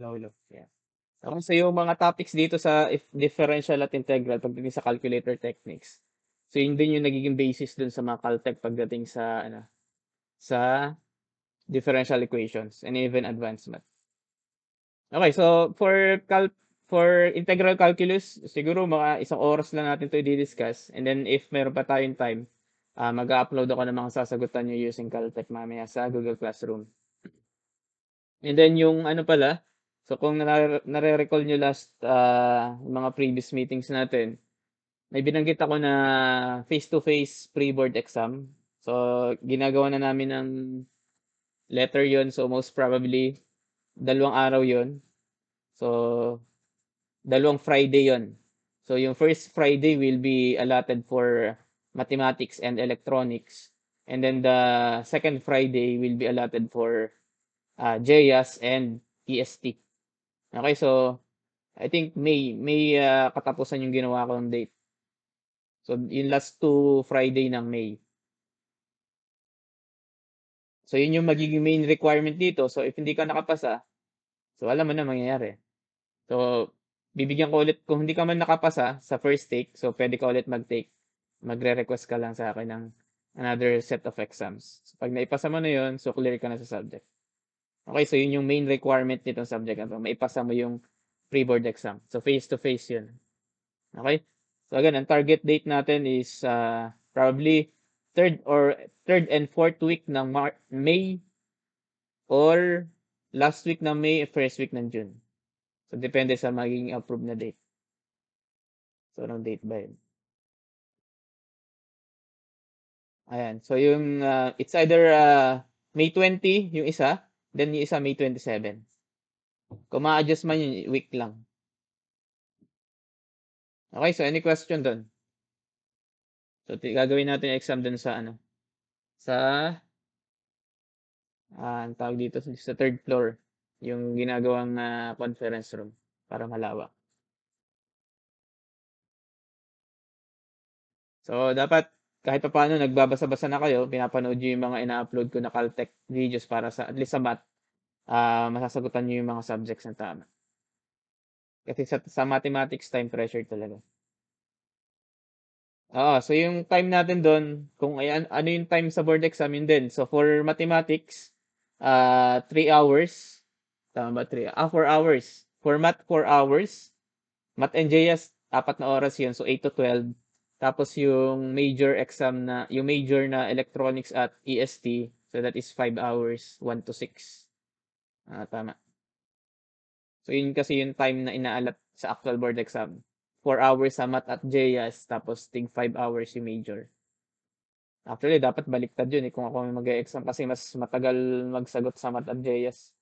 Lolo, yeah. Okay, so yung mga topics dito sa if differential at integral pagdating sa calculator techniques. So yun din yung nagiging basis dun sa mga caltech pagdating sa ano sa differential equations and even advanced math. Okay, so for integral calculus, siguro mga isang oras lang natin 'to i-discuss and then if meron pa tayong time, mag-a-upload ako ng mga sasagutan niyo using Caltech mamaya sa Google Classroom. And then yung ano pala, so kung nare-recall niyo last yung mga previous meetings natin, may binanggit ako na face-to-face pre-board exam. So ginagawa na namin ng letter 'yon, so most probably dalawang araw 'yon. So dalawang Friday 'yon. So yung first Friday will be allotted for mathematics and electronics. And then the second Friday will be allotted for JAS and EST. Okay, so I think May katapusan yung ginawa kong date. So yung last 2 Friday ng May. So yun yung magiging main requirement dito. So if hindi ka nakapasa, so alam mo na mangyayari. So bibigyan ko ulit kung hindi ka man nakapasa sa first take, so pwede ka ulit mag-take. Magre-request ka lang sa akin ng another set of exams. So pag naipasa mo na yun, so clear ka na sa subject. Okay, so yun yung main requirement nitong subject na to. Maipasa mo yung pre-board exam. So face-to-face yun. Okay? So again, ang target date natin is probably third and fourth week ng May or last week ng May, first week ng June. So depende sa magiging approved na date. So anong date ba yun? Ayan. So yung it's either May 20 yung isa, then yung isa May 27. Kung ma-adjust man yun, week lang. Okay, so any question doon? So gagawin natin yung exam dun sa ano? Sa ang tawag dito sa third floor, yung ginagawang conference room para malawak. So dapat kahit papaano nagbabasa-basa na kayo, pinapanood niyo yung mga ina-upload ko na Caltech videos para sa at least sa math, masasagutan niyo yung mga subjects na tama. Kasi sa mathematics time pressure talaga. Oo, so yung time natin doon, kung ayan, ano yung time sa board exam, yun din. So for mathematics, 3 hours. Tama ba? 4 hours. For math, 4 hours. Math and JS, 4 na oras yun. So 8 to 12. Tapos yung major exam na, yung major na electronics at EST, so that is 5 hours, 1 to 6. Tama. So yun kasi yung time na inaalat sa actual board exam. 4 hours sa math at JS, tapos tig 5 hours yung major. Actually, dapat baliktad yun kung ako mag-e-exam kasi mas matagal magsagot sa math at JS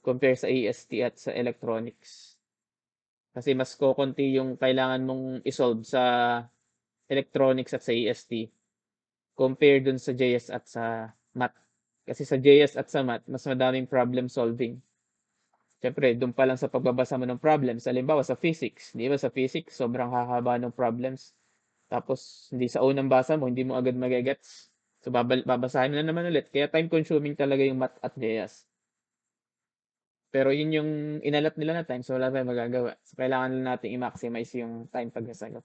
compare sa EST at sa electronics. Kasi mas kokonti yung kailangan mong isolve sa electronics at sa EST compare dun sa JS at sa math. Kasi sa JS at sa math, mas madaming problem solving. Siyempre, doon pa lang sa pagbabasa mo ng problems. Halimbawa sa physics, di ba sa physics, sobrang hahaba ng problems. Tapos, hindi sa unang basa mo, hindi mo agad magigets. So, babasahin mo na naman ulit. Kaya time consuming talaga yung math at JS. Pero yun yung inalat nila na time, so wala tayong magagawa. So, kailangan lang natin i-maximize yung time pagkasagot.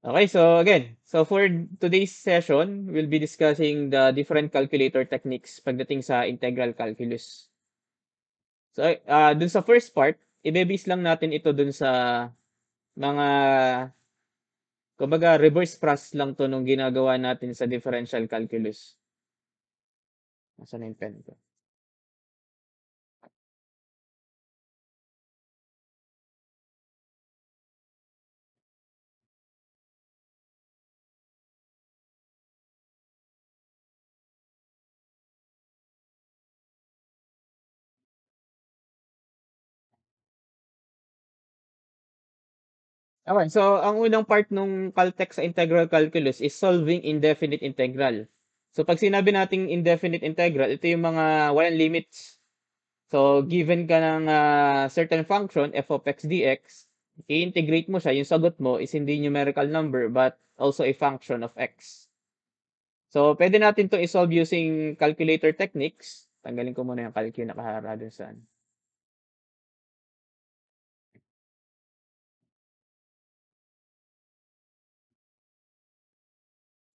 Okay, so again, so for today's session, we'll be discussing the different calculator techniques pagdating sa integral calculus. So, dun sa first part, i-base lang natin ito dun sa mga, kumbaga, reverse process lang to nung ginagawa natin sa differential calculus. Nasaan na yung pen ko? Okay, so ang unang part nung Caltech sa integral calculus is solving indefinite integral. So pag sinabi nating indefinite integral, ito yung mga walang limits. So given ka ng certain function, f of x dx, i-integrate mo siya, yung sagot mo is hindi numerical number but also a function of x. So pwede natin to i-solve using calculator techniques. Tanggalin ko muna yung calculator nakaharap dun saan.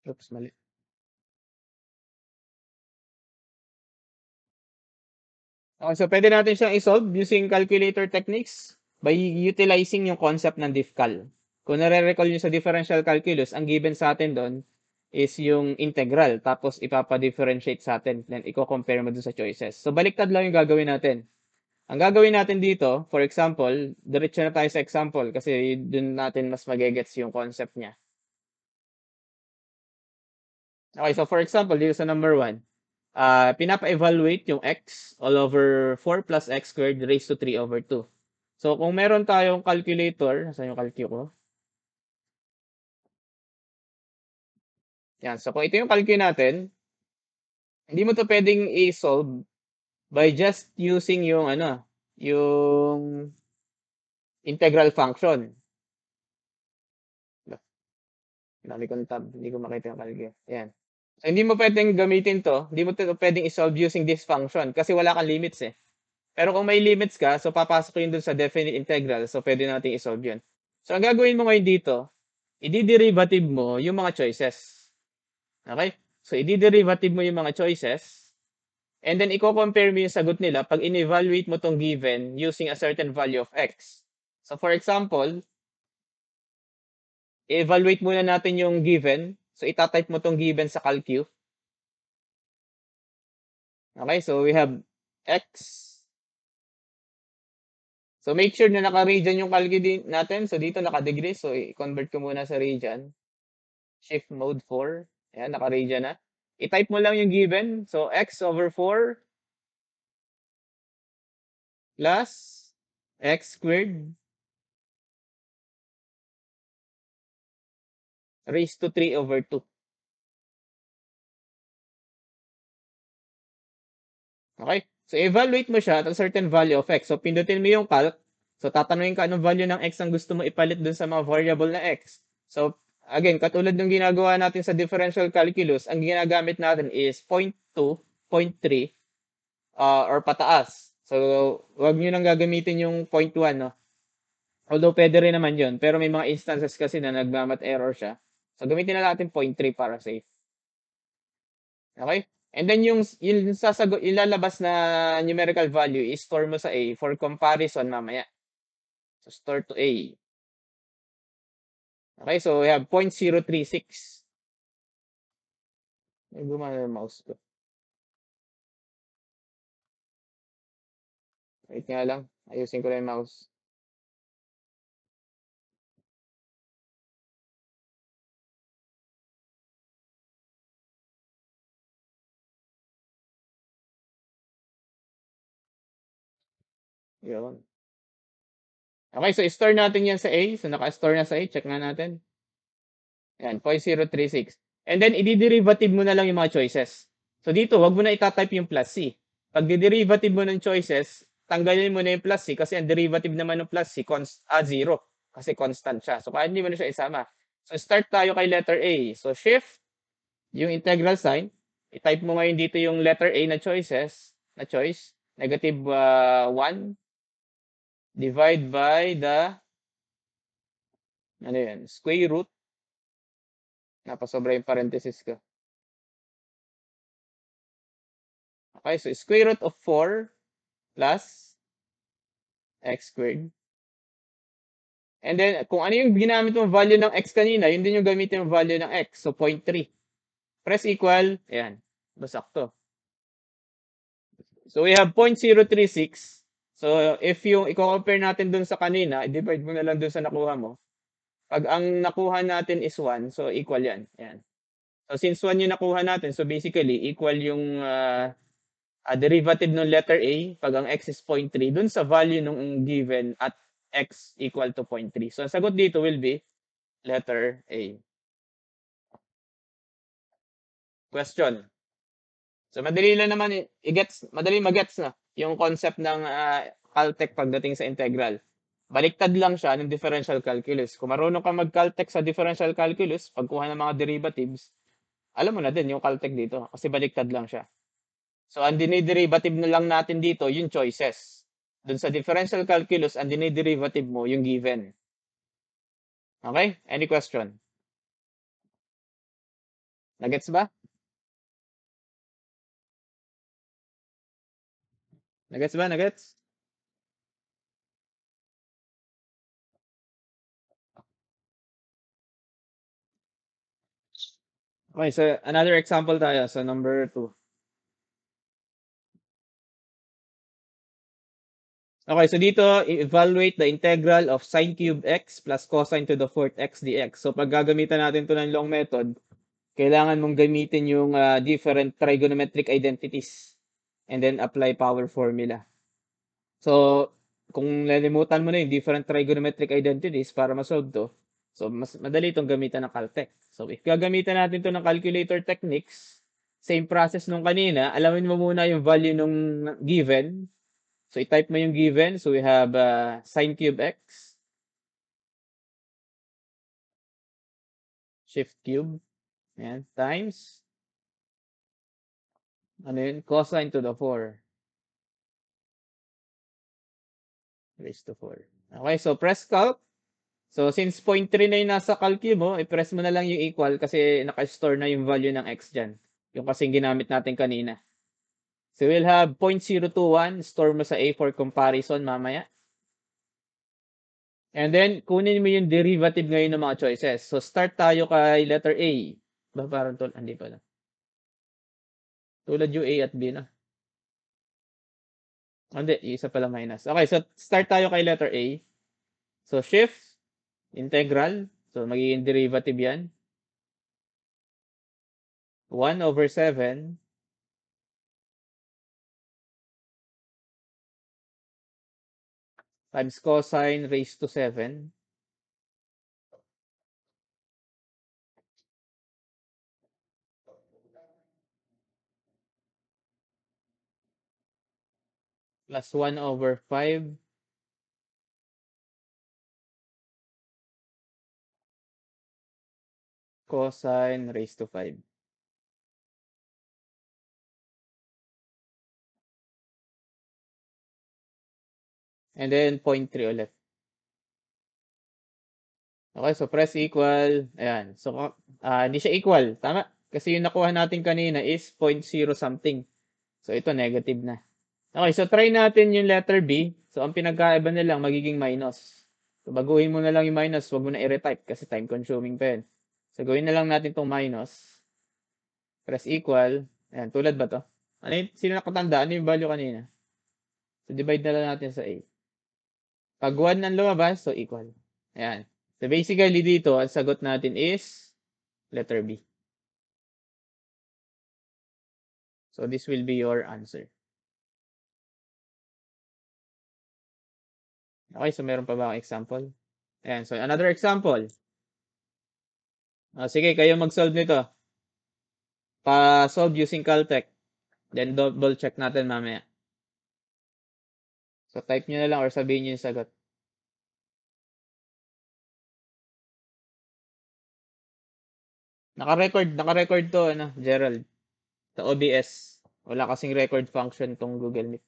Oops, mali. Okay, so pwede natin siyang i-solve using calculator techniques by utilizing yung concept ng diffcal. Kung nare-recall nyo sa differential calculus, ang given sa atin doon is yung integral, tapos ipapa-differentiate sa atin, then i-compare mo dun sa choices. So, baliktad lang yung gagawin natin. Ang gagawin natin dito, for example, diretso na tayo sa example kasi dun natin mas magigets yung concept niya. Okay, so for example, dito sa number 1, pinapa-evaluate yung x all over 4 plus x squared raised to 3 over 2. So, kung meron tayong calculator, saan yung calculator ko? Yan. So, kung ito yung calculator natin, hindi mo to pwedeng i-solve by just using yung yung integral function. Dami kong tab, hindi ko makita yung calculator. Yan. So, hindi mo pwedeng gamitin to, hindi mo to pwedeng i-solve using this function kasi wala kang limits eh. Pero kung may limits ka, so papasok yun dun sa definite integral. So, pwede natin i-solve yun. So, ang gagawin mo ngayon dito, i-derivative mo yung mga choices. Okay? So, i-derivative mo yung mga choices. And then, i-compare mo yung sagot nila pag in-evaluate mo tong given using a certain value of x. So, for example, i-evaluate muna natin yung given. So, itatype mo tong given sa calcu. Okay? So, we have x. So, make sure na naka-radian yung calcu natin. So, dito naka-degree. So, i-convert ko muna sa radian. Shift mode 4. Ayan, naka-radian na. I-type mo lang yung given. So, x over 4 plus x squared raised to 3 over 2. Okay? So, evaluate mo siya at a certain value of x. So, pindutin mo yung calc. So, tatanungin ka anong value ng x ang gusto mo ipalit dun sa mga variable na x. So, again, katulad ng ginagawa natin sa differential calculus, ang ginagamit natin is 0.2, 0.3, or pataas. So, wag nyo nang gagamitin yung 0.1, no? Although, pwede rin naman yun. Pero may mga instances kasi na nagmamat error siya. So, gamitin na natin 0.3 para safe. Okay? And then yung sasagot, ilalabas na numerical value i-store mo sa A for comparison mamaya. So, store to A. Okay, so we have 0.036. May gumana yung mouse ko. Wait nga lang. Ayusin ko lang yung mouse. Yun. Okay, so store natin yan sa A. So, naka-store na sa A. Check nga natin. Yan, 0.036. And then, i-derivative mo na lang yung mga choices. So, dito, wag mo na itatype yung plus C. Pag derivative mo ng choices, tanggalin mo na yung plus C kasi ang derivative naman ng plus C, 0. Kasi constant siya. So, kaya hindi mo na siya isama. So, start tayo kay letter A. So, shift, yung integral sign. I-type mo ngayon dito yung letter A na choices, na choice. Negative 1 divide by the, ano yan, square root. Napasobra yung parenthesis ko. Okay, so square root of 4 plus x squared. And then, kung ano yung ginamit mong value ng x kanina, yun din yung gamitin mong value ng x. So, 0.3. Press equal. Ayan. Basakto. So, we have 0.036. So, if yung i-compare natin dun sa kanina, i-divide mo na lang dun sa nakuha mo. Pag ang nakuha natin is 1, so equal yan. Ayan. So, since 1 yung nakuha natin, so basically, equal yung derivative ng letter A, pag ang x is 0.3, dun sa value nung given at x equal to 0.3. So, ang sagot dito will be letter A. Question. So, madali lang naman i-gets, madali magets na yung concept ng Caltech pagdating sa integral. Baliktad lang siya ng differential calculus. Kung marunong ka mag-Caltech sa differential calculus, pagkuha ng mga derivatives, alam mo na din yung Caltech dito kasi baliktad lang siya. So, ang diniderivative na lang natin dito, yung choices. Dun sa differential calculus, ang diniderivative mo, yung given. Okay? Any question? Nagets ba? Nagets ba? Nagets? Okay, so another example tayo. So number 2. Okay, so dito, evaluate the integral of sine cube x plus cosine to the fourth x dx. So pag gagamitan natin to ng long method, kailangan mong gamitin yung different trigonometric identities and then apply power formula. So, kung nalimutan mo na yung different trigonometric identities para ma-solve to, so mas madali itong gamitan ng Caltech. So, if gagamitan natin to ng calculator techniques, same process nung kanina, alamin mo muna yung value nung given. So, i-type mo yung given. So, we have sine cube x, shift cube, ayan, times, ano yun, cosine to the 4 raised to 4. Okay, so press calc. So, since 0.3 na yung nasa calcu mo, i-press mo na lang yung equal kasi naka-store na yung value ng x dyan. Yung kasing ginamit natin kanina. So, we'll have 0.021. Store mo sa A for comparison mamaya. And then, kunin mo yung derivative ngayon ng mga choices. So, start tayo kay letter A. Ba, parang hindi pa na. Tulad yung A at B na. Hindi, yung isa pala minus. Okay, so start tayo kay letter A. So, shift, integral. So, magiging derivative yan. 1/7 times cosine raised to 7 plus 1/5 cosine raised to 5. And then 0.3 ulit. Okay, so press equal. Ayan. So, hindi siya equal. Tama. Kasi yung nakuha natin kanina is 0.0 something. So, ito negative na. Okay, so try natin yung letter B. So, ang pinagkaiba na lang magiging minus. So, baguhin mo na lang yung minus. Huwag mo na i-retype kasi time consuming pa yun. So, gawin na lang natin itong minus. Press equal. Ayan, tulad ba to? Ano yung, sino nakatanda? Ano yung value kanina? So, divide na lang natin sa A. Pag 1 ang lumabas, so equal. Ayan. So, basically dito, ang sagot natin is letter B. So, this will be your answer. Okay, so meron pa ba akong example? Ayan, so another example. Sige, kayo mag-solve nito. Pa-solve using Caltech. Then double check natin mamaya. So, type nyo na lang or sabihin nyo yung sagot. Naka-record to, Gerald. Sa OBS. Wala kasing record function tong Google Meet.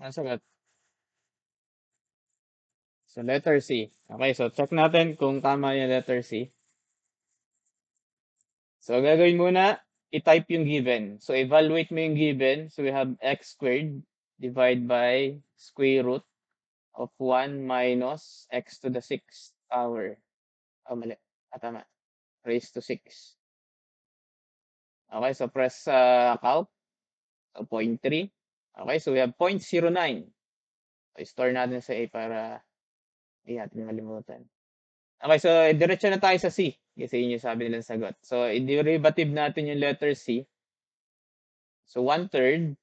Ang sagot. So, letter C. Okay, so check natin kung tama yung letter C. So, gagawin muna, i-type yung given. So, evaluate mo yung given. So, we have x squared divided by square root of 1 minus x to the 6th power. Oh, mali. Tama. Raised to 6. Okay, so press calc. So, 0.3. Okay, so we have 0.09. So, store natin sa A para hindi natin malimutan. Okay, so diretso na tayo sa C. Kasi yun yung sabi nilang sagot. So, i-derivative natin yung letter C. So, 1/3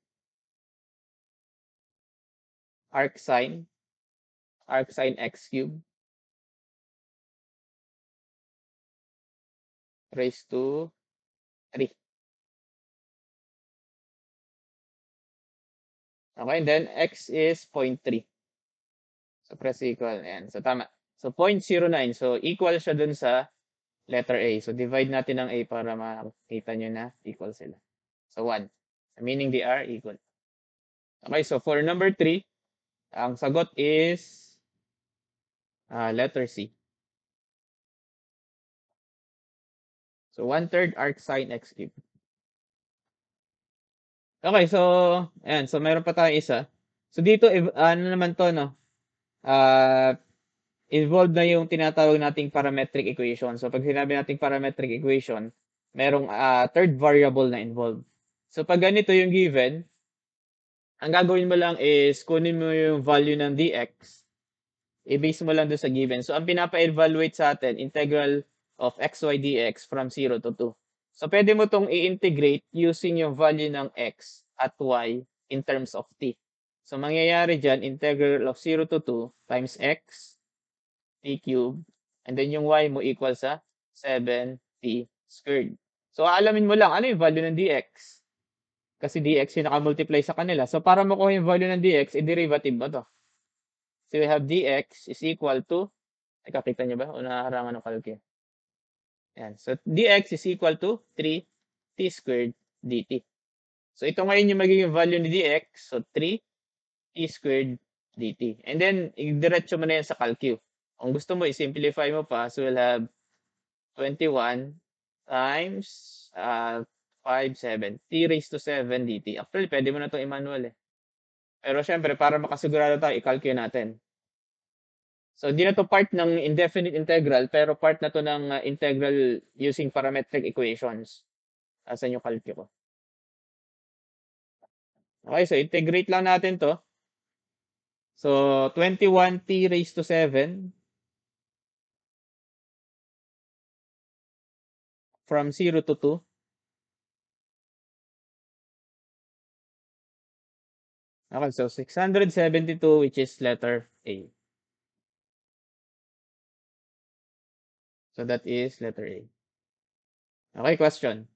arcsine x cubed raised to 3. Okay, and then x is 0.3. So, press equal. Ayan. So, tama. So, 0.09. So, equal siya dun sa letter A. So, divide natin ang A para makita nyo na equal sila. So, 1. Meaning they are equal. Okay, so for number 3, ang sagot is letter C. So, 1/3 arcsine x cubed. Okay, so, ayan. So, meron pa tayong isa. So, dito, ano naman to, no? Involved na yung tinatawag nating parametric equation. So, pag sinabi nating parametric equation, merong third variable na involved. So, pag ganito yung given, ang gagawin mo lang is kunin mo yung value ng dx, i-base mo lang doon sa given. So, ang pinapa-evaluate sa atin, integral of xy dx from 0 to 2. So, pwede mo itong i-integrate using yung value ng x at y in terms of t. So, mangyayari dyan, integral of 0 to 2 times x t cubed, and then yung y mo equal sa 7t squared. So, aalamin mo lang, ano yung value ng dx? Kasi dx yung naka-multiply sa kanila. So, para makuha yung value ng dx, i-derivative mo to. So, we have dx is equal to, nakakita nyo ba? O nakaharangan ng calculus? Yan. So, dx is equal to 3t squared dt. So, ito ngayon yung magiging value ni dx. So, 3t squared dt. And then, i-diretso mo na yan sa calculus. Kung gusto mo, i-simplify mo pa. So, we'll have 21 times 5, 7. T raised to 7 dt. Actually, pwede mo na itong i-manual eh. Pero syempre, para makasigurado tayo, i-calculate natin. So, hindi na to part ng indefinite integral, pero part na to ng integral using parametric equations. Asan yung calculate ko? Okay, so integrate lang natin to. So, 21t raised to 7 from 0 to 2. Okay, so 672, which is letter A. So, that is letter A. Okay, question.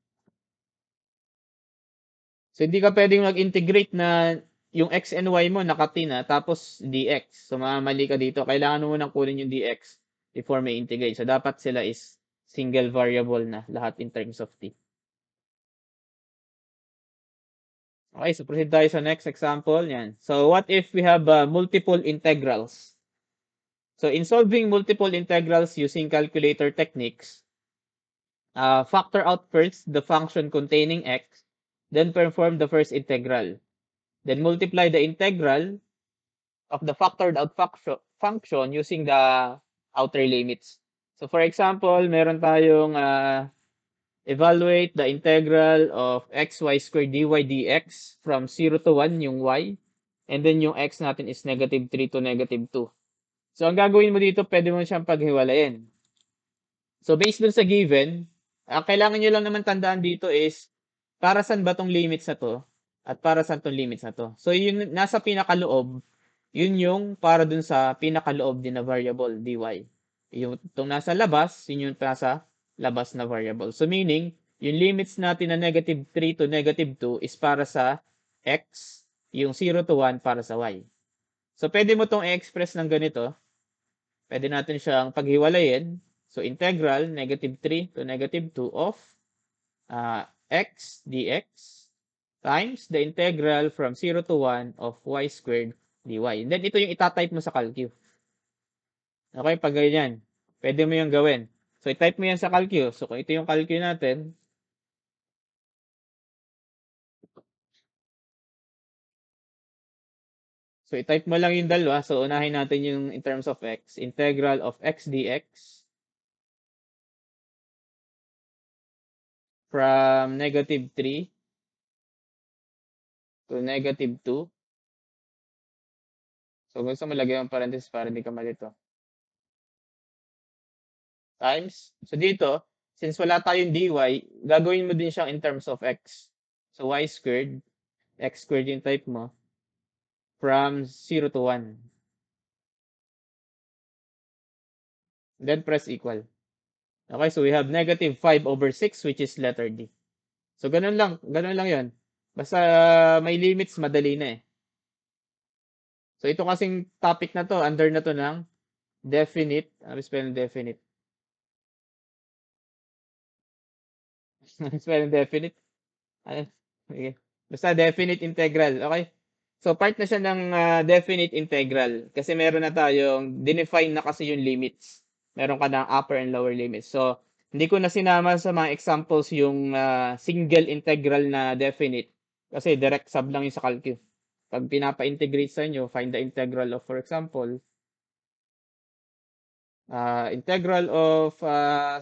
So, hindi ka pwedeng mag-integrate na yung x and y mo naka-t na, tapos dx. So, mamali ka dito. Kailangan mo nang kunin yung dx before may integrate. So, dapat sila is single variable na lahat in terms of t. Okay, so proceed tayo sa next example. Yan. So, what if we have multiple integrals? So, in solving multiple integrals using calculator techniques, factor out first the function containing x, then perform the first integral. Then multiply the integral of the factored out function using the outer limits. So, for example, meron tayong evaluate the integral of xy squared dy dx from 0 to 1 yung y. And then yung x natin is negative 3 to negative 2. So, ang gagawin mo dito, pwede mo siyang paghiwalayin. So, based dun sa given, ang kailangan nyo lang naman tandaan dito is para saan ba tong limits na to at para saan tong limits na to. So, yun nasa pinakaloob, yun yung para dun sa pinakaloob din na variable, dy. Yung itong nasa labas, yun yung nasa labas na variable. So, meaning, yung limits natin na negative 3 to negative 2 is para sa x, yung 0 to 1 para sa y. So, pwede mo itong i-express ng ganito. Pwede natin siyang paghiwalayin. So, integral, negative 3 to negative 2 of x dx times the integral from 0 to 1 of y squared dy. And then ito yung itatype mo sa calcu. Okay, pag ganyan, pwede mo yung gawin. So, i-type mo yan sa calcu. So, kung ito yung calcu natin, so i-type mo lang yung dalawa. So, unahin natin yung in terms of x. Integral of x dx from -3 to -2. So, gusto mo lagyan ng parenthesis para hindi ka malito. Times. So, dito, since wala tayong dy, gagawin mo din siyang in terms of x. So, y squared, x squared yung type mo, from 0 to 1. Then, press equal. Okay, so we have -5/6, which is letter D. So, ganun lang yun. Basta may limits, madali na eh. So, ito kasing topic na to, under na to ng definite. Ano spell ng definite? Spell ng definite? Ano? Okay. Basta definite integral. Okay? So, part na siya ng definite integral. Kasi meron na tayong, dinefine na kasi yung limits. Meron ka ng upper and lower limits. So, hindi ko na sinama sa mga examples yung single integral na definite. Kasi direct sub lang yung sa calculus. Pag pinapa-integrate sa inyo, find the integral of, for example, integral of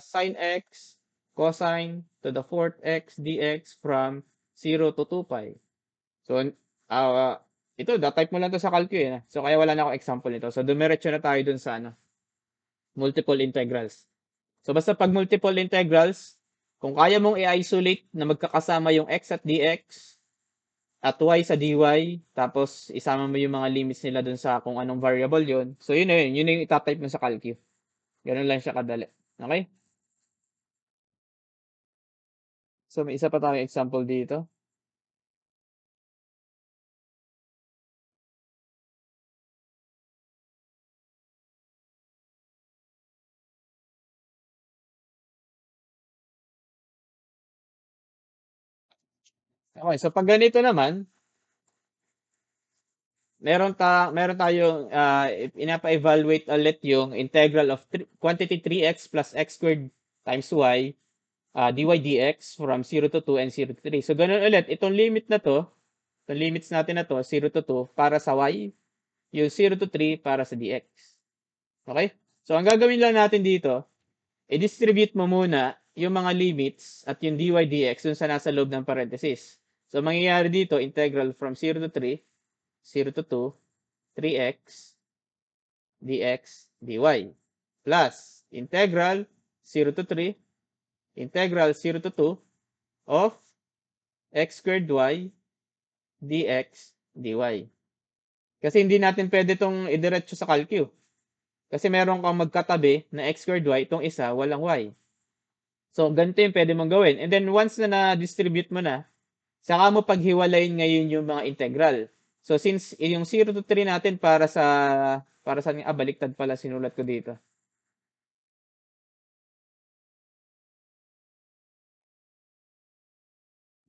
sine x cosine to the fourth x dx from 0 to 2 pi. So, ito, da-type mo lang to sa calcu eh. So, kaya wala na akong example nito. So, dumiretso na tayo dun sa multiple integrals. So, basta pag multiple integrals, kung kaya mong i-isolate na magkakasama yung x at dx, at y sa dy, tapos isama mo yung mga limits nila dun sa kung anong variable yon. So, yun na yun. Yun na yung itatype mo sa calcu. Ganun lang siya kadali. Okay? So, may isa pa tayong example dito. Okay, so pag ganito naman, meron tayong inapa-evaluate ulit yung integral of quantity 3x plus x squared times y dy dx from 0 to 2 and 0 to 3. So, ganun ulit. Itong limit na to, itong limits natin na to, 0 to 2, para sa y, yung 0 to 3 para sa dx. Okay? So, ang gagawin lang natin dito, i-distribute mo muna yung mga limits at yung dy dx dun sa nasa loob ng parenthesis. So, mangyayari dito, integral from 0 to 3, 0 to 2, 3x dx dy plus integral 0 to 3, integral 0 to 2 of x squared y dx dy. Kasi hindi natin pwede itong idiretso sa calcu. Kasi meron kang magkatabi na x squared y, itong isa, walang y. So, ganito yung pwede mong gawin. And then, once na na-distribute mo na, saka mo paghiwalayin ngayon yung mga integral. So, since yung 0 to 3 natin para sa baliktad pala sinulat ko dito.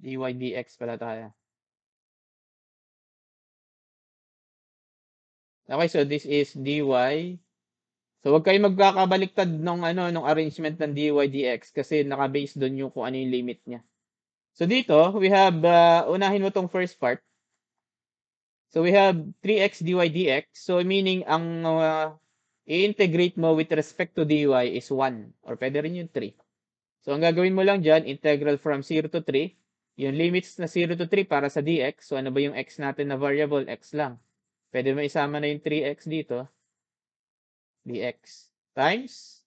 dy dx pala tayo. Okay, so this is dy. So, wag kayo magkakabaliktad nung arrangement ng dy dx kasi naka-base doon yung kung ano yung limit niya. So, dito, we have, unahin mo tong first part. So, we have 3x dy dx. So, meaning, ang i-integrate mo with respect to dy is 1. Or pwede rin yung 3. So, ang gagawin mo lang dyan, integral from 0 to 3. Yung limits na 0 to 3 para sa dx. So, ano ba yung x natin na variable? X lang. Pwede mo isama na yung 3x dito. Dx. Times.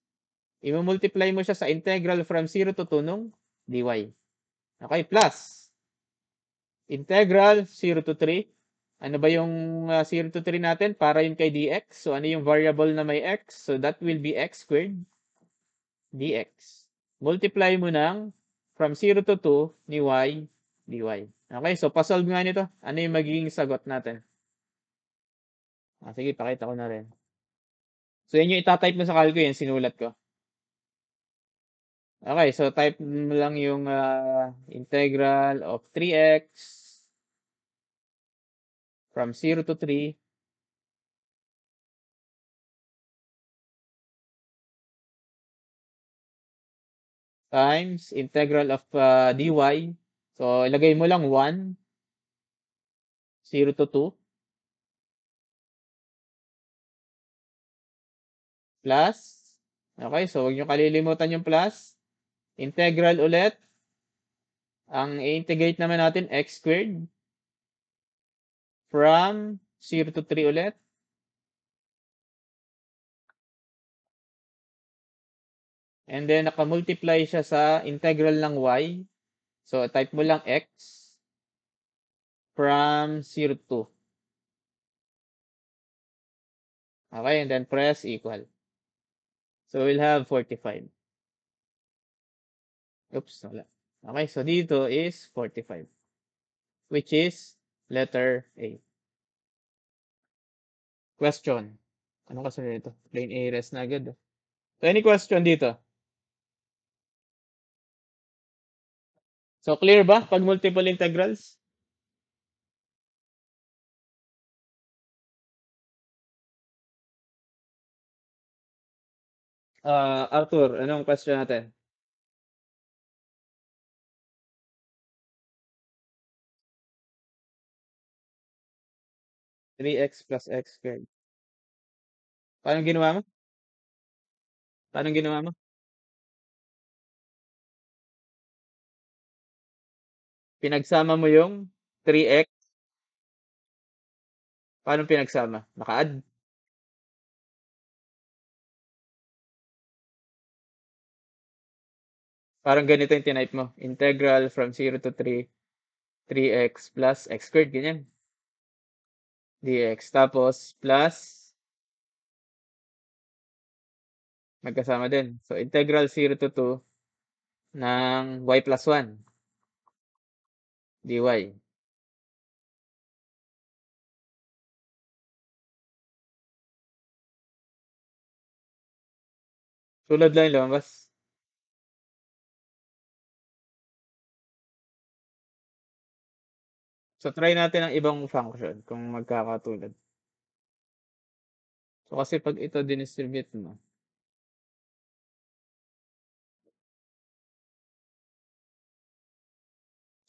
I-multiply mo siya sa integral from 0 to 2 nung dy. Okay, plus. Integral 0 to 3. Ano ba yung 0 to 3 natin? Para yun kay dx. So, ano yung variable na may x? So, that will be x squared dx. Multiply mo ng from 0 to 2 ni y dy. Okay, so pasolve nga nito. Ano yung magiging sagot natin? Sige, pakita ko na rin. So, yun yung itatype mo sa calco, yan sinulat ko. Okay, so type mo lang yung integral of 3x from 0 to 3 times integral of dy. So, ilagay mo lang 1, 0 to 2, plus, okay, so huwag nyo kalilimutan yung plus, integral ulit, ang i-integrate naman natin, x squared, from 0 to 3 ulit, and then nakamultiply siya sa integral ng y, so type mo lang x, from 0 to 2. Okay, and then press equal. So, we'll have 45. Oops, wala. Okay, so dito is 45, which is letter A. Question. Anong kasunod nito? Plain A rest na agad. So, any question dito? So, clear ba pag multiple integrals? Arthur, anong question natin? 3x plus x squared. Paano ginawa mo? Paano ginawa mo? Pinagsama mo yung 3x. Paano pinagsama? Naka-add. Parang ganito yung tinype mo. Integral from 0 to 3, 3x plus x squared, ganyan. Dx. Tapos, plus, magkasama din. So, integral 0 to 2 ng y plus 1, dy. Sulad lang yung lumabas. So, try natin ang ibang function kung magkakatulad. So, kasi pag ito dinistribute mo,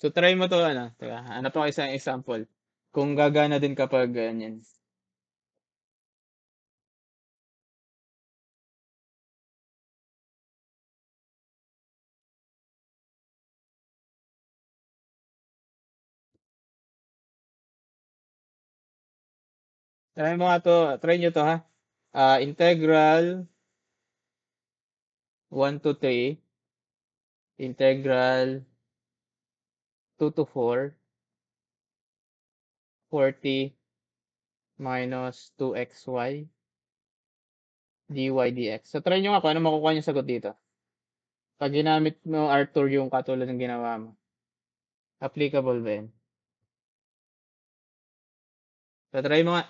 so try mo to, ano, teka, hanap ako isang example. Kung gagana din kapag ganyan. Try mo nga to, try nyo to ha. Integral 1 to 3, integral 2 to 4, 40 minus 2xy dy dx. So, try nyo nga kung ano makukuha nyo sagot dito. Pag ginamit mo, Arthur, yung katulad ng ginawa mo. Applicable ba yun? So, try mo nga.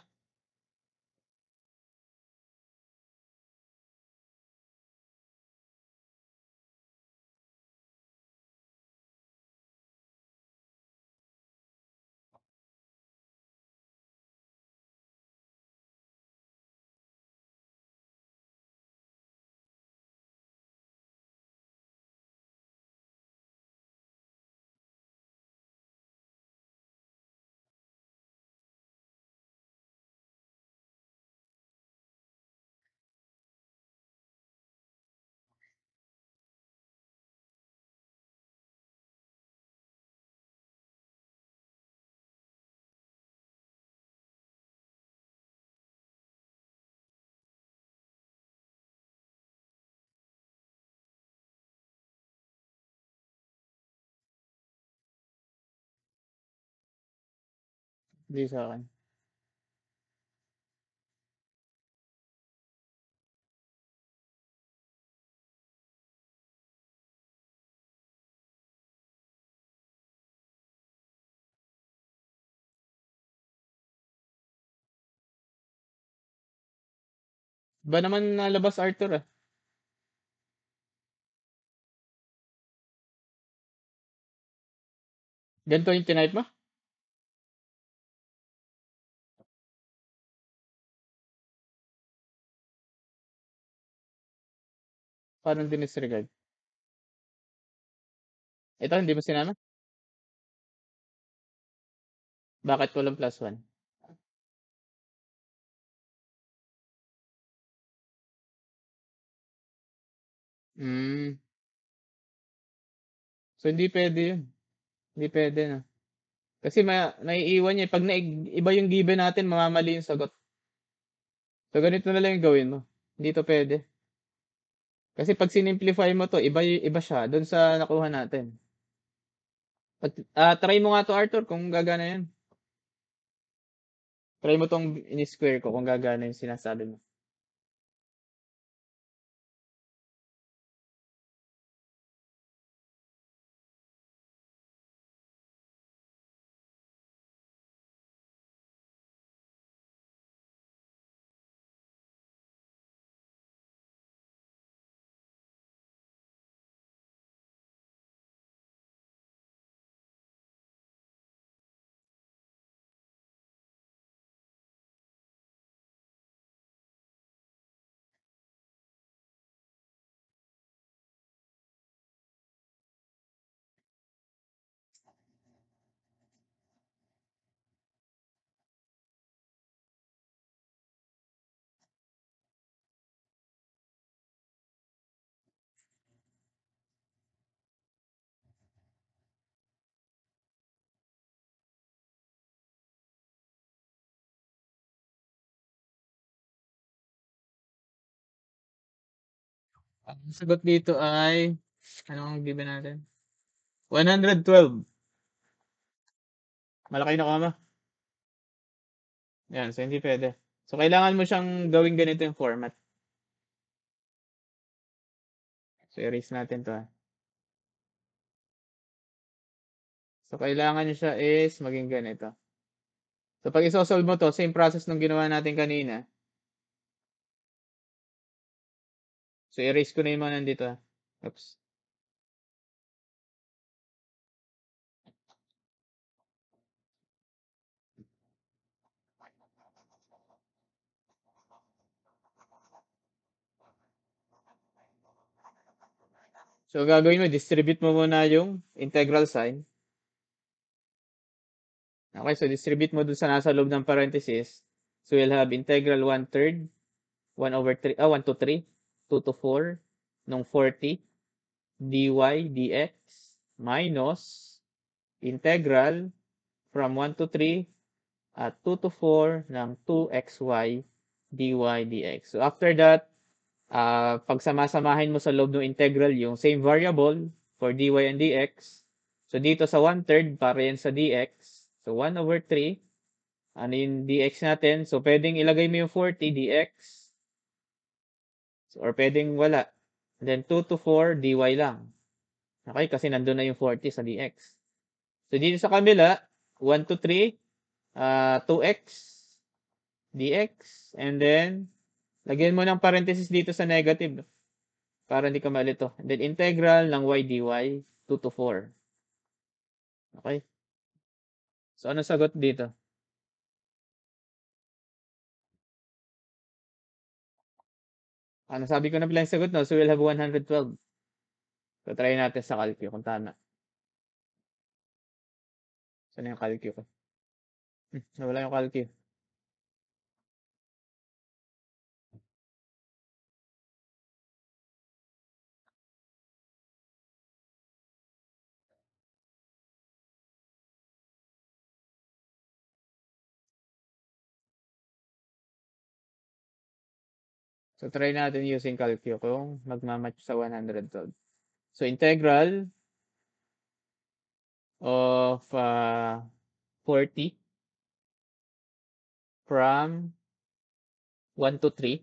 Hindi sa akin. Ba naman nalabas, Arthur, ah? Ganito yung tinype mo? Paano dinisregard? Ito, hindi mo sinama? Bakit walang plus 1? Hmm. So, hindi pwede yun. Hindi pwede na. Kasi naiiwan niya. Pag iba yung given natin, mamamali yung sagot. So, ganito na lang yung gawin mo. Hindi to pwede. Kasi pag sinimplify mo to, iba siya doon sa nakuha natin. Try mo nga to, Arthur, kung gagana yan. Try mo tong in-square ko kung gagana yung sinasabi mo. Ang sagot dito ay, ano ang given natin? 112. Malaki na kama. Yan, so hindi pwede. So, kailangan mo siyang gawing ganito yung format. So, erase natin to. So, kailangan niya siya is maging ganito. So, pag isosolve mo to, same process nung ginawa natin kanina. So, erase ko na yung mga nandito. Oops. So, gagawin mo, distribute mo muna yung integral sign. Okay, so distribute mo dun sa nasa loob ng parenthesis. So, we'll have integral 1/3, 1 to 3, 2 to 4, nung 40, dy dx, minus integral from 1 to 3 at 2 to 4 ng 2xy dy dx. So, after that, pagsamasamahin mo sa loob ng integral yung same variable for dy and dx. So, dito sa 1/3, para yan sa dx. So, 1/3, ano yung dx natin? So, pwedeng ilagay mo yung 40 dx. Or pwedeng wala. And then, 2 to 4 dy lang. Okay, kasi nandun na yung 40 sa dx. So, dito sa kabila, 1 to 3, 2x dx. And then, lagyan mo ng parenthesis dito sa negative para hindi ka malito. And then, integral ng y dy, 2 to 4. Okay? So, ano sagot dito? Ano sabi ko na pala yung sagot, no? So, we'll have 112. So, try natin sa calcu kung tama. Saan yung calcu ko? Nawala yung calcu. So, try natin using calcu kung magmamatch sa 112. So, integral of 40 from 1 to 3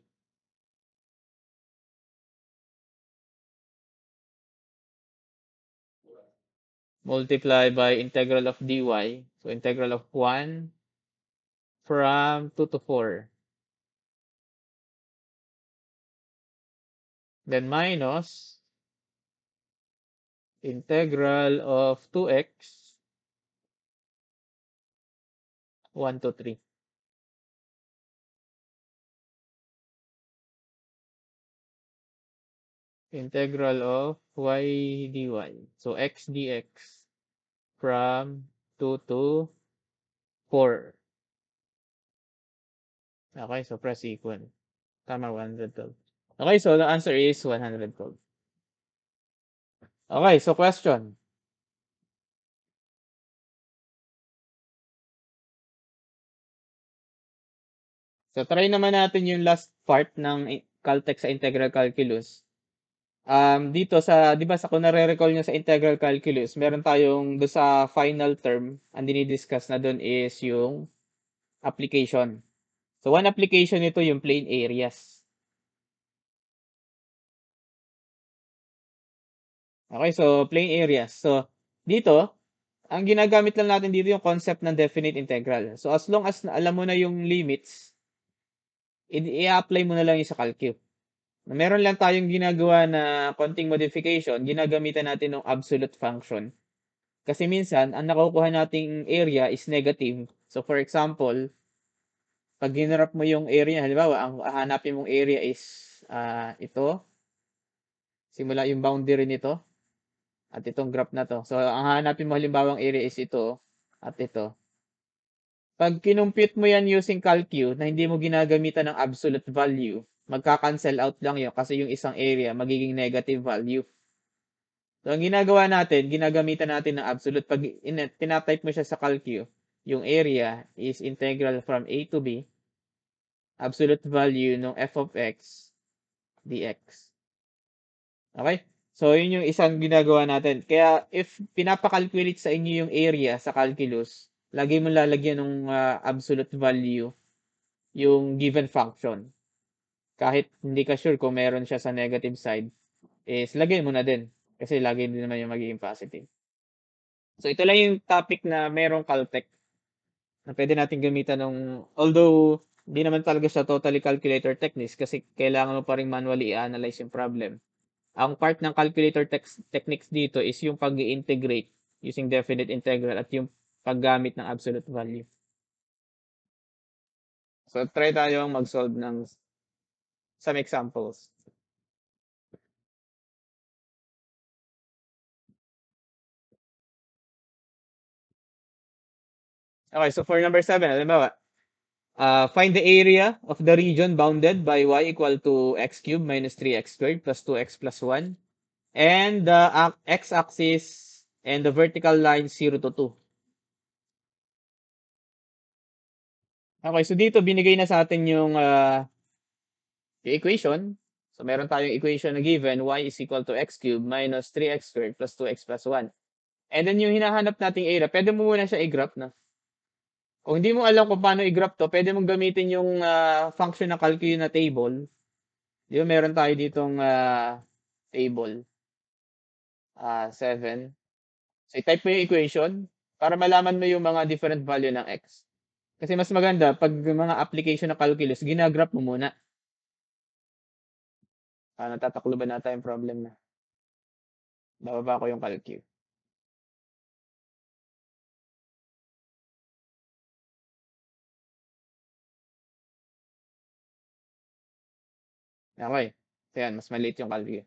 multiply by integral of dy. So, integral of 1 from 2 to 4. Then minus integral of 2x 1 to 3. Integral of y dy. So, x dx from 2 to 4. Okay, so press equal. Tama, 112. Okay, so the answer is 112. Okay, so question. So, try naman natin yung last part ng Caltech sa integral calculus. Dito sa, di ba sa kung nare-recall nyo sa integral calculus, meron tayong do sa final term, ang dinidiscuss na doon is yung application. So, one application nito yung plane areas. Okay, so plane areas. So, dito, ang ginagamit lang natin dito yung concept ng definite integral. So, as long as alam mo na yung limits, i-apply mo na lang yung sa calculus. Meron lang tayong ginagawa na konting modification, ginagamitan natin ng absolute function. Kasi minsan, ang nakukuha nating area is negative. So, for example, pag ginarap mo yung area, halimbawa, ang hahanapin mong area is ito. Simula yung boundary nito. At itong graph na to. So, ang hahanapin mo halimbawang area is ito at ito. Pag kinumpute mo yan using calcu na hindi mo ginagamitan ng absolute value, magka-cancel out lang yun kasi yung isang area magiging negative value. So, ang ginagawa natin, ginagamitan natin ng absolute. Pag tinatype mo siya sa calcu, yung area is integral from A to B, absolute value ng f of x dx. Okay? So, yun yung isang ginagawa natin. Kaya, if pinapakalculate sa inyo yung area sa calculus, lagi mo lalagyan ng absolute value yung given function. Kahit hindi ka sure kung meron siya sa negative side, is lagay mo na din. Kasi lagi din naman yung magiging positive. So, ito lang yung topic na merong Caltech na pwede natin gamitan ng, although, hindi naman talaga siya totally calculator techniques kasi kailangan mo pa rin manually i-analyze yung problem. Ang part ng calculator techniques dito is yung pag-integrate using definite integral at yung paggamit ng absolute value. So, try tayong mag-solve ng some examples. Okay, so for number 7, halimbawa, find the area of the region bounded by y equal to x cubed minus 3x squared plus 2x plus 1 and the x-axis and the vertical line 0 to 2. Okay, so dito binigay na sa atin yung equation. So meron tayong equation na given y is equal to x cubed minus 3x squared plus 2x plus 1. And then yung hinahanap nating area, pwede mo muna siya i-graph na. Kung hindi mo alam kung paano i-graph to, pwede mong gamitin yung function na calculus na table. Di ba meron tayo ditong table 7. So i-type mo yung equation para malaman mo yung mga different value ng x. Kasi mas maganda pag mga application na calculus, ginagraph mo muna. Natatakluban na tayong problem na. Bababa ko yung calculus. Okay. So yan, mas maliit yung calculus.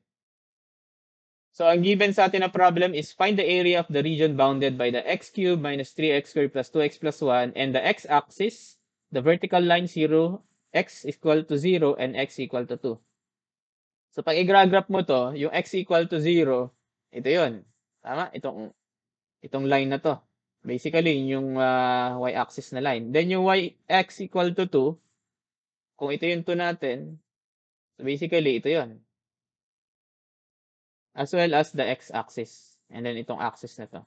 So, ang given sa atin na problem is find the area of the region bounded by the x cubed minus 3x squared plus 2x plus 1 and the x-axis, the vertical line 0, x equal to 0 and x equal to 2. So, pag i-graph mo to, yung x equal to 0, ito yun. Tama? Itong line na to. Basically, yung y-axis na line. Then, yung x equal to 2, kung ito yung 2 natin, so basically, ito yun. As well as the x-axis. And then, itong axis na to.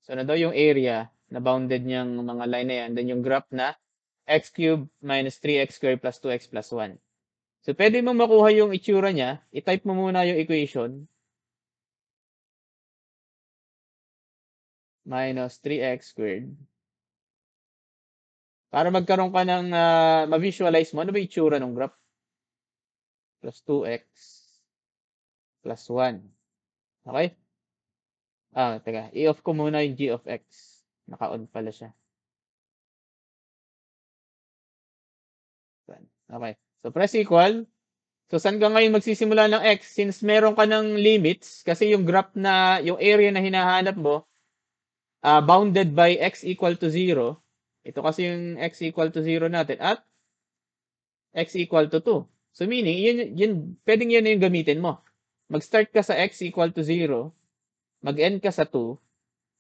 So, na daw yung area na bounded niyang mga line na yan. Then, yung graph na x cubed minus 3x squared plus 2x plus 1. So, pwede mo makuha yung itsura niya. I-type mo muna yung equation. Minus 3x squared. Para magkaroon ka ng ma-visualize mo, ano ba yung itsura ng graph? Plus 2x plus 1. Okay? Teka. I-off ko muna yung g of x. Naka-on pala siya. Okay. So, press equal. So, saan ka ngayon magsisimula ng x? Since meron ka ng limits, kasi yung graph na, yung area na hinahanap mo, bounded by x equal to 0. Ito kasi yung x equal to 0 natin at x equal to 2. So, meaning, pwedeng yun na yung gamitin mo. Mag-start ka sa x equal to 0, mag-end ka sa 2,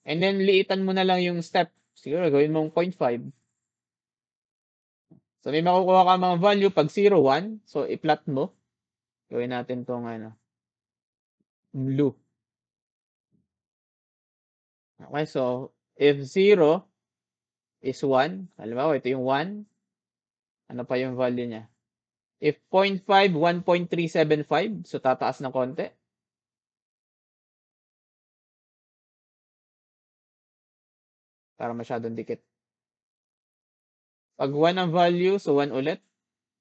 and then liitan mo na lang yung step. Siguro, gawin mong 0.5. So, may makukuha ka mga value pag 0, 1. So, i-plot mo. Gawin natin tong ano, blue. Okay, so, if 0 is 1, halimbawa, ito yung 1, ano pa yung value niya? If 0.5, 1.375, so tataas ng konti. Para masyadong dikit. Pag 1 ang value, so 1 ulit.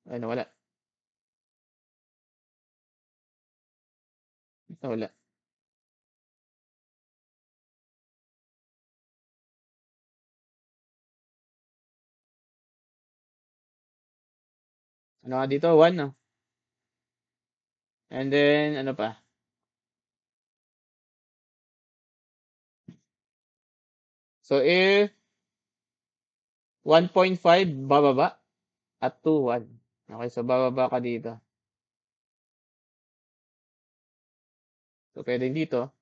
Ay, nawala. Nawala. Ano nga dito? 1, no? And then, ano pa? So, if 1.5, bababa. At 2, 1. Okay, so bababa ka dito. So, pwedeng dito.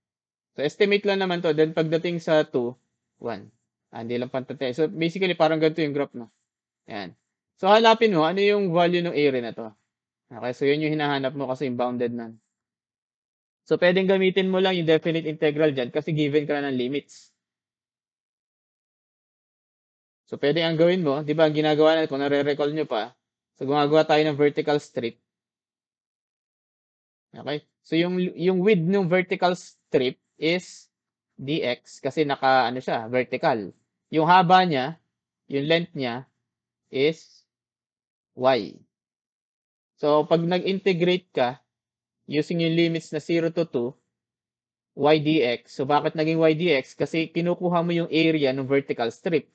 So, estimate lang naman to. Then, pagdating sa 2, 1. Hindi lang pantatay. So, basically, parang ganito yung graph, no? Yan. So, hanapin mo, ano yung value ng area na to? Okay, so yun yung hinahanap mo kasi yung bounded na. So, pwedeng gamitin mo lang yung definite integral dyan kasi given ka na ng limits. So, pwede ang gawin mo, di ba, ang ginagawa natin, kung nare-recall nyo pa, so gumagawa tayo ng vertical strip. Okay? So, yung width ng vertical strip is dx kasi ano siya, vertical. Yung haba niya, yung length niya is y. So, pag nag-integrate ka, using yung limits na 0 to 2, y dx. So, bakit naging y dx? Kasi kinukuha mo yung area ng vertical strip.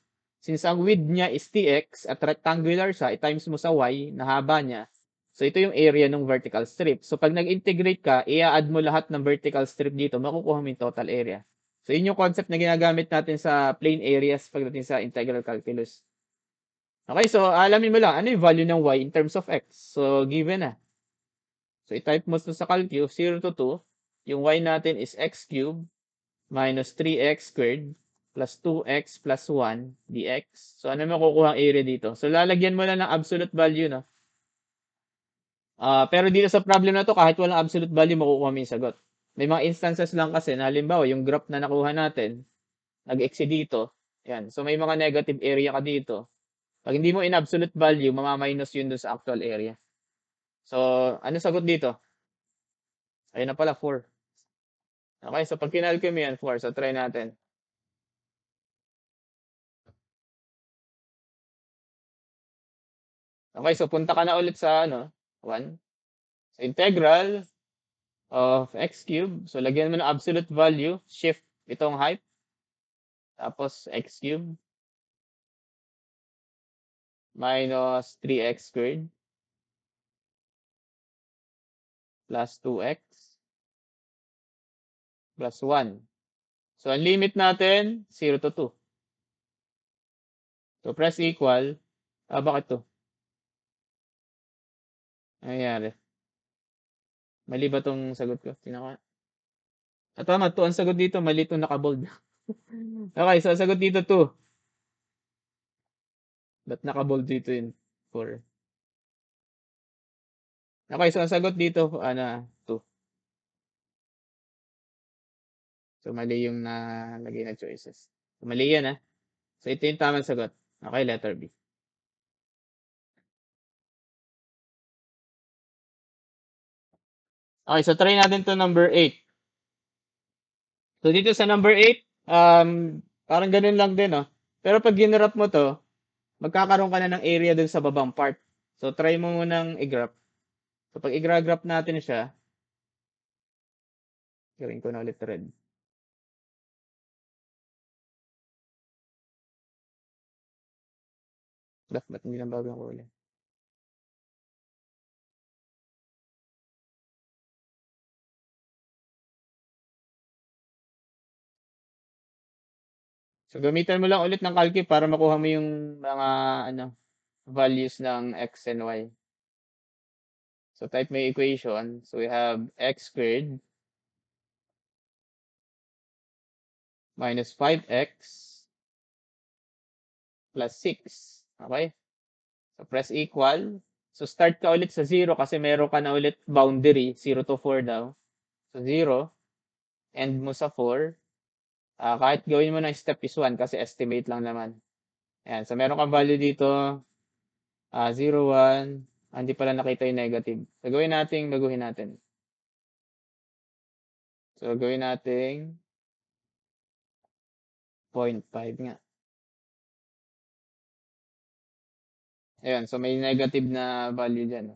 Since ang width niya is tx at rectangular siya, i-times mo sa y na haba niya. So, ito yung area ng vertical strip. So, pag nag-integrate ka, i-add mo lahat ng vertical strip dito, makukuha mo yung total area. So, yun yung concept na ginagamit natin sa plane areas pagdating sa integral calculus. Okay, so alamin mo lang, ano yung value ng y in terms of x? So, given na. So, i-type mo sa calculus, 0 to 2. Yung y natin is x cubed minus 3x squared plus 2x plus 1 dx. So, ano makukuha ang area dito? So, lalagyan mo na ng absolute value, no? Pero dito sa problem na to, kahit walang absolute value, makukuha mo yung sagot. May mga instances lang kasi na halimbawa, yung graph na nakuha natin, nag-exceed dito. Yan. So, may mga negative area ka dito. Pag hindi mo in absolute value, mamaminus yun doon sa actual area. So, ano sagot dito? Ayun na pala, 4. Okay, so pag kinalculate mo yan, 4. So, try natin. Okay, so punta ka na ulit sa 1. So, integral of x cubed. So, lagyan mo ng absolute value. Shift itong height. Tapos, x cubed minus 3x squared plus 2x plus 1. So, ang limit natin, 0 to 2. So, press equal. Bakit to? Ano nangyari? Mali ba tong sagot ko? Tinaka. Tama, 2 ang sagot dito. Mali itong nakabold. Okay, so ang sagot dito 2. Ba't nakabold dito yun? 4. Okay, so ang sagot dito, 2. So, mali yung nalagay na choices. So, mali yan, ha? So, ito yung tamang sagot. Okay, letter B. Okay, so try natin to number 8. So, dito sa number 8, parang ganun lang din, no? Pero pag ginrap mo to, magkakaroon ka na ng area dun sa babang part. So, try mo munang i-graph. So, pag i-graph natin siya, gawin ko na ulit red. Ba't hindi na bago ang kulay? So, gamitan mo lang ulit ng calculus para makuha mo yung mga ano, values ng x and y. So, type mo yung equation. So, we have x squared minus 5x plus 6. Okay? So, press equal. So, start ka ulit sa 0 kasi meron ka na ulit boundary. 0 to 4 daw. So, 0. End mo sa 4. Kahit gawin mo ng step is 1 kasi estimate lang naman. Ayan. So, meron kang value dito. 0, 1. Hindi pala nakita yung negative. So, baguhin natin. So, gawin natin 0.5 nga. Ayan. So, may negative na value dyan.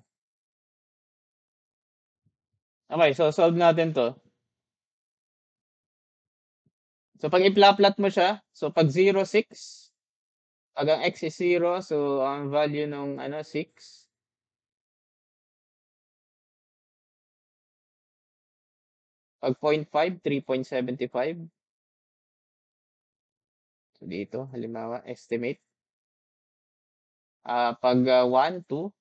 Okay. So, solve natin to. So, pag i-plot mo siya, so, pag 0, 6, pag ang x is 0, so, ang value nung 6. Pag 0.5, 3.75. So, dito, halimbawa, estimate. Pag 1, 2.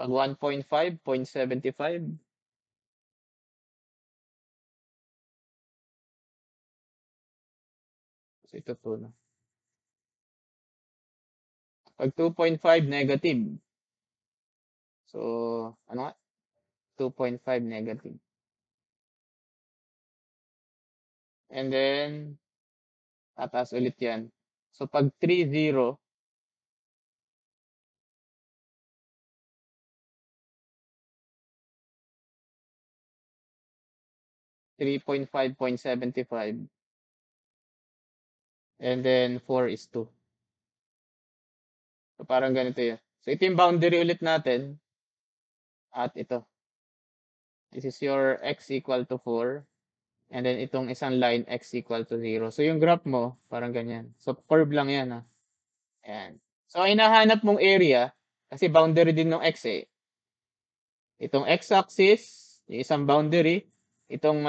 Pag 1.5, 0.75. So, ito to, no? Pag 2.5, negative. So, ano nga? 2.5 negative. And then, tataas ulit yan. So, pag 3, 0, 3.5, 0.75. And then, 4 is 2. So, parang ganito yun. So, ito yung boundary ulit natin. At ito. This is your x equal to 4. And then, itong isang line, x equal to 0. So, yung graph mo, parang ganyan. So, curve lang yan, ha. Ayan. So, hinahanap mong area, kasi boundary din ng x, eh. Itong x-axis, yung isang boundary. Itong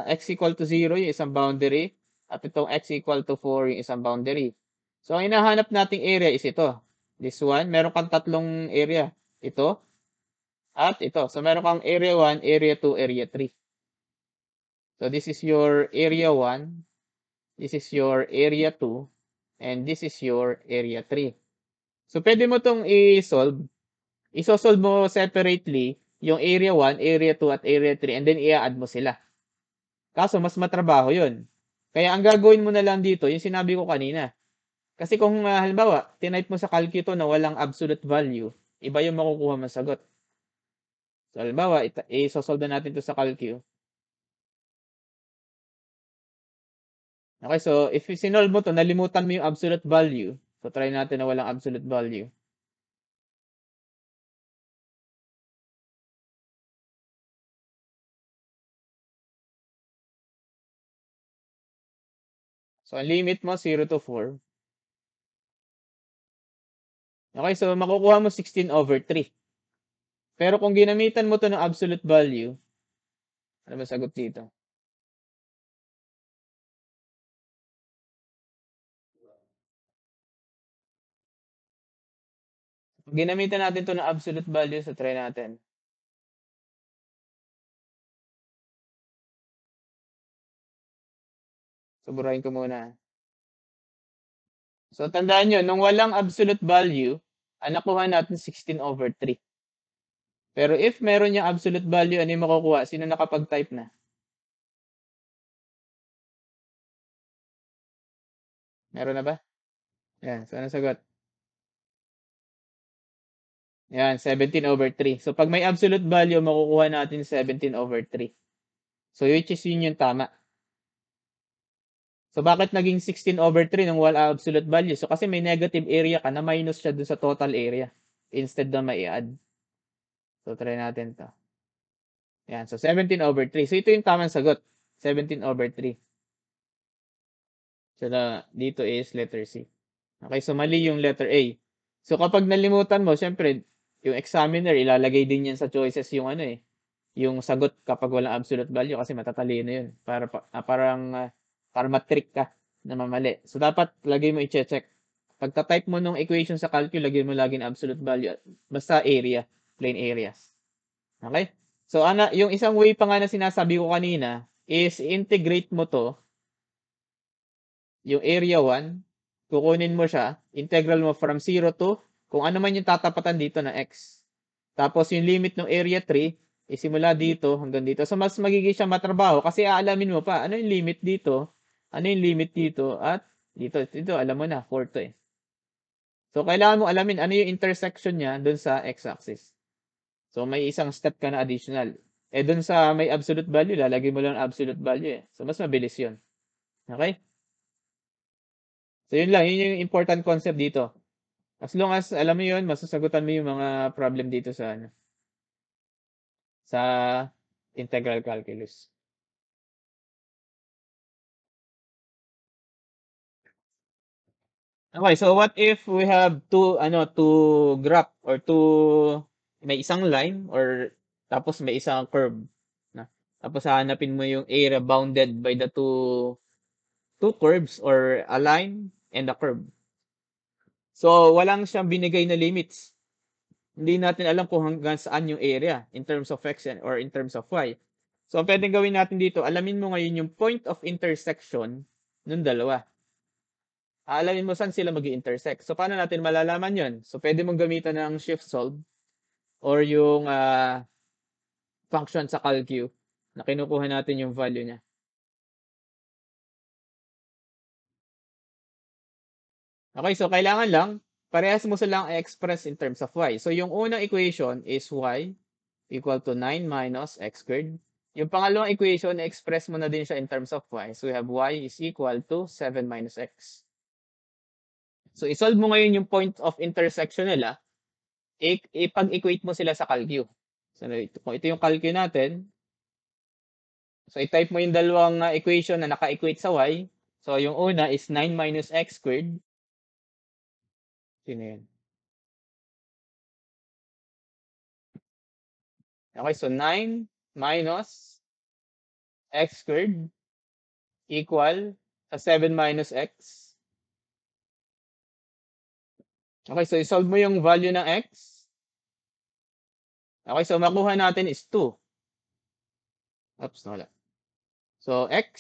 x equal to 0, yung isang boundary. At itong x equal to 4, yung isang boundary. So, ang hinahanap nating area is ito. This one, meron kang tatlong area. Ito, at ito. So, meron kang area 1, area 2, area 3. So, this is your area 1. This is your area 2. And this is your area 3. So, pwede mo itong i-solve. Isosolve mo separately yung area 1, area 2, at area 3, and then i-add mo sila. Kaso, mas matrabaho yun. Kaya ang gagawin mo na lang dito, yung sinabi ko kanina. Kasi kung halimbawa, tinype mo sa calculator na walang absolute value, iba yung makukuha mong sagot. So, halimbawa, isosolve na natin to sa calculator. Okay, so if sinolve mo to, nalimutan mo yung absolute value. So, try natin na walang absolute value. So, ang limit mo, 0 to 4. Okay, so makukuha mo 16 over 3. Pero kung ginamitan mo to ng absolute value, ano ba sagot dito? Kung ginamitan natin to ng absolute value, so try natin. So, burahin ko muna. So, tandaan nyo, nung walang absolute value, ang nakuha natin 16 over 3. Pero if meron yung absolute value, ano yung makukuha? Sino nakapag-type na? Meron na ba? Yan. So, ano sagot? Yan, 17 over 3. So, pag may absolute value, makukuha natin 17 over 3. So, which is yun yung tama. So, bakit naging 16 over 3 nung wala absolute value? So, kasi may negative area ka na minus siya dun sa total area instead na mai-add. So, try natin to. Yan. So, 17 over 3. So, ito yung tamang sagot. 17 over 3. So, dito is letter C. Okay, so mali yung letter A. So, kapag nalimutan mo, syempre, yung examiner, ilalagay din yan sa choices yung ano eh, yung sagot kapag walang absolute value kasi matatalino yun. Para matrick ka na mamali. So, dapat lagay mo i-check. Pagka-type mo nung equation sa calculus, lagay mo lagi ng absolute value. Basta area, plain areas. Okay? So, yung isang way pa nga na sinasabi ko kanina is integrate mo to, yung area 1, kukunin mo siya, integral mo from 0 to, kung ano man yung tatapatan dito na x. Tapos yung limit ng area 3, isimula dito hanggang dito. So, mas magiging siya matrabaho kasi aalamin mo pa, ano yung limit dito, ano yung limit dito, at dito, alam mo na, 4 to eh. So, kailangan mo alamin ano yung intersection niya dun sa x-axis. So, may isang step ka na additional. Eh, dun sa may absolute value, lalagay mo lang absolute value eh. So, mas mabilis yun. Okay? So, yun lang. Yun yung important concept dito. As long as, alam mo yun, masasagutan mo yung mga problem dito sa, ano, sa integral calculus. Okay, so what if we have two graph or may isang line or tapos may isang curve na. Tapos hahanapin mo yung area bounded by the two curves or a line and a curve. So, walang siyang binigay na limits. Hindi natin alam kung hanggang saan yung area in terms of x or in terms of y. So, ang pwedeng gawin natin dito, alamin mo ngayon yung point of intersection ng dalawa. Alamin mo saan sila mag-intersect. So, paano natin malalaman yon? So, pwede mong gamitan ng shift solve or yung function sa calcu na kinukuha natin yung value niya. Okay, so kailangan lang, parehas mo silang i-express in terms of y. So, yung unang equation is y equal to 9 minus x squared. Yung pangalawang equation, i-express mo na din siya in terms of y. So, we have y is equal to 7 minus x. So, isolve mo ngayon yung point of intersection nila, ipag-equate mo sila sa calcu. So, kung ito yung calcu natin, so i-type mo yung dalawang equation na naka-equate sa y. So, yung una is 9 minus x squared. Sino yun? Okay, so 9 minus x squared equal sa 7 minus x. Okay, so isolve mo yung value ng x. Okay, so makuha natin is 2. Oops, wala. So, x.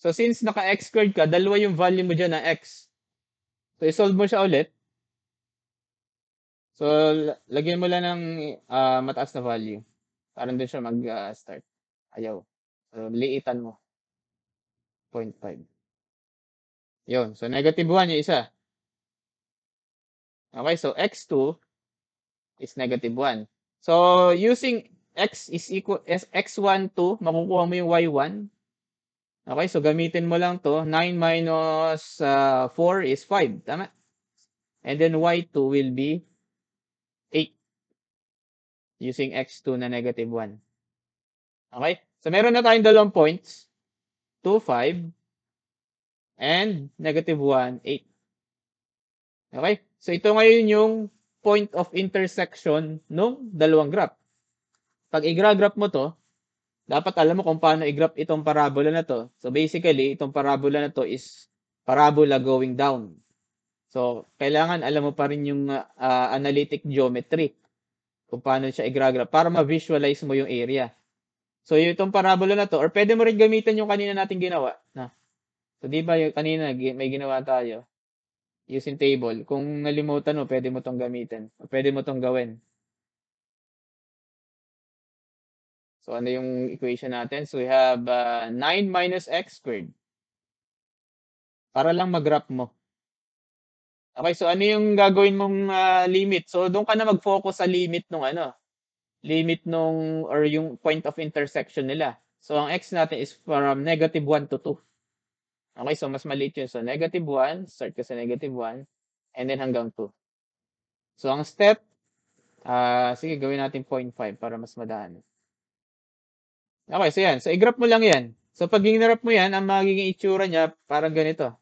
So, since naka-x squared ka, dalawa yung value mo dyan na x. So, isolve mo siya ulit. So, lagyan mo lang ng mataas na value. Para doon siya mag-start. Ayaw. So, liitan mo. 0.5. Yun. So, negative 1 yung isa. Okay, so x2 is negative 1. So, using x is equal x1 to, makukuha mo yung y1. Okay, so gamitin mo lang to. 9 minus 4 is 5. Tama? And then y2 will be 8. Using x2 na negative 1. Okay? So, meron na tayong dalawang points. 2, 5. And negative 1, 8. Okay? So, ito ngayon yung point of intersection ng dalawang graph. Pag i-graph mo to, dapat alam mo kung paano i-graph itong parabola na to. So, basically, itong parabola na to is parabola going down. So, kailangan alam mo pa rin yung analytic geometry kung paano siya i-graph para ma-visualize mo yung area. So, itong parabola na to, or pwede mo rin gamitin yung kanina nating ginawa. So, di ba yung kanina may ginawa tayo? Using table. Kung nalimutan mo, pwede mo tong gamitin. O pwede mo tong gawin. So, ano yung equation natin? So, we have 9 minus x squared. Para lang mag-graph mo. Okay, so ano yung gagawin mong limit? So, doon ka na mag-focus sa limit nung or yung point of intersection nila. So, ang x natin is from negative 1 to 2. Okay, so mas maliit yun. So, negative 1, start ka sa negative 1, and then hanggang 2. So, ang step, sige, gawin natin 0.5 para mas madaan. Okay, so yan. So, i-graph mo lang yan. So, pag ginraph mo yan, ang magiging itsura niya, parang ganito.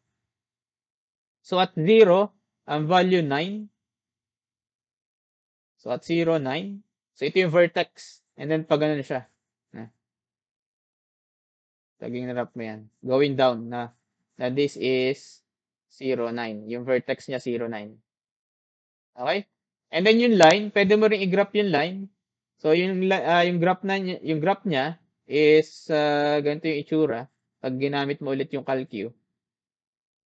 So, at 0, ang value 9. So, at 0, 9. So, ito yung vertex. And then, pag ganun siya. Na, Taging narap mo yan. Going down na this is 0, 9. Yung vertex niya, 0, 9. Okay? And then yung line, pwede mo ring i-graph yung line. So yung graph yung graph niya is ganito yung itsura pag ginamit mo ulit yung calcu.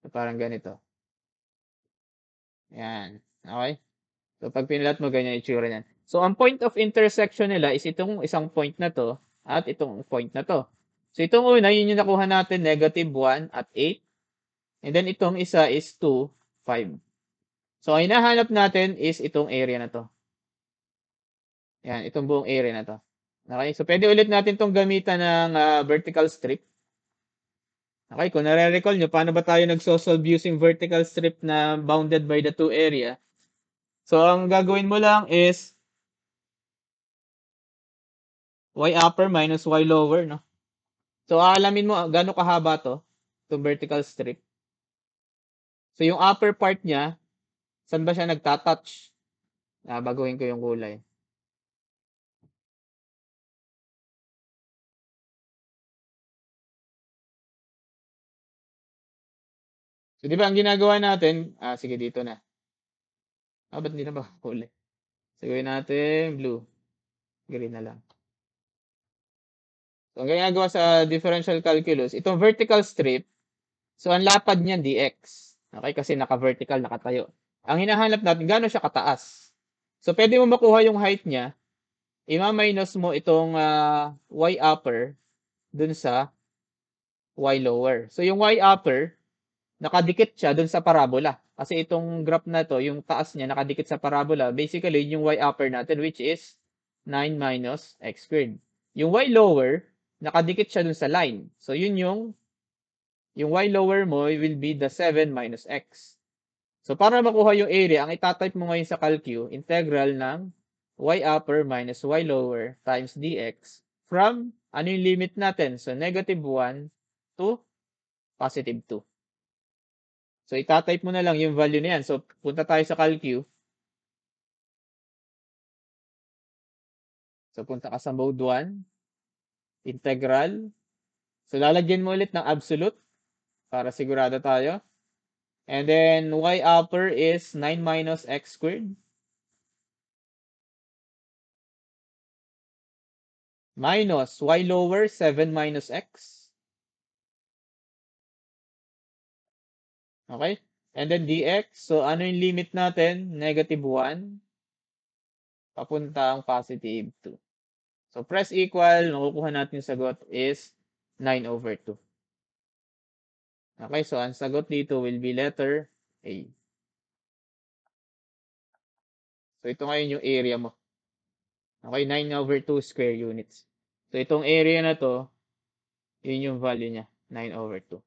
So parang ganito. Yan. Okay? So pag pinilat mo ganyan yung itsura niyan. So ang point of intersection nila is itong isang point na to at itong point na to. So itong una, yun yung nakuha natin, negative 1 at 8. And then itong isa is 2, 5. So ang hinahanap natin is itong area na to. Yan, itong buong area na to. Okay, so pwede ulit natin itong gamitan ng vertical strip. Okay, kung nare-recall nyo, paano ba tayo nagsosolve using vertical strip na bounded by the two area? So, ang gagawin mo lang is y upper minus y lower, no? So, aalamin mo gaano kahaba to, itong vertical strip. So, yung upper part niya, saan ba siya nagtatouch? Baguhin ko yung kulay. So, di ba ang ginagawa natin, sige dito na. Ba't hindi na ba kulay? So, gawin natin blue. Green na lang. So, ang ginagawa sa differential calculus, itong vertical strip, so ang lapad niyan dx. Okay, kasi naka-vertical, nakatayo. Ang hinahanap natin, gaano siya kataas. So, pwede mo makuha yung height niya, ima-minus mo itong y upper dun sa y lower. So, yung y upper, nakadikit siya dun sa parabola. Kasi itong graph na to, yung taas niya nakadikit sa parabola, basically yung y upper natin, which is 9 minus x squared. Yung y lower, nakadikit siya dun sa line. So, yun yung y lower mo will be the 7 minus x. So, para makuha yung area, ang itatype mo ngayon sa calcu, integral ng y upper minus y lower times dx from, ano yung limit natin? So, negative 1 to positive 2. So, itatype mo na lang yung value na yan. So, punta tayo sa calcu. So, punta ka sa mode 1, integral. So, lalagyan mo ulit ng absolute para sigurado tayo. And then, y upper is 9 minus x squared. Minus y lower, 7 minus x. Okay? And then dx, so ano yung limit natin? Negative 1, papuntang positive 2. So, press equal, nakukuha natin yung sagot is 9 over 2. Okay, so ang sagot dito will be letter A. So, ito ngayon yung area mo. Okay, 9 over 2 square units. So, itong area na to, yun yung value niya, 9 over 2.